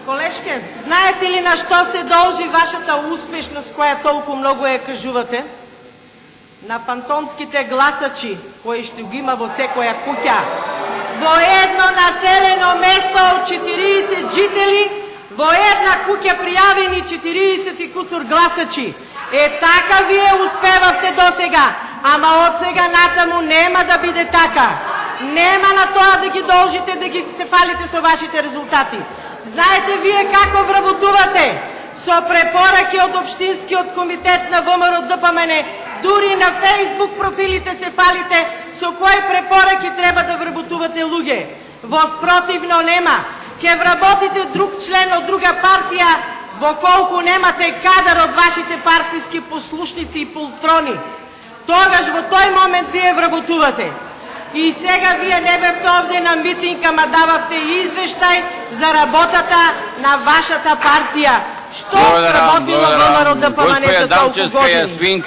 Колежке, знаете ли на що се дължи вашата успешност, която толкова много я кажувате? На фантомските гласачи, кои ще ги има во секоја куќа. Во едно населено место от 40 жители, во една куќа пријавени 40 и кусур гласачи. Така вие успевавте до сега, ама од сега натаму нема да биде така. Нема на тоа да ги должите, да ги се фалите со вашите резултати. Знаете вие како вработувате? Со препораки од Обштинскиот комитет на ВМРО ДПМН, дури на Фейсбук профилите се фалите со кои препораки треба да вработувате луѓе. Воспротивно нема. Ке вработите друг член од друга партија, во колку немате кадар од вашите партиски послушници и полтрони. Тогаш во тој момент вие вработувате. И сега вие не бевте овде на митинг, ама дававте извештај за работата на вашата партија. Што сработило ВМРО ДПМН за толку години?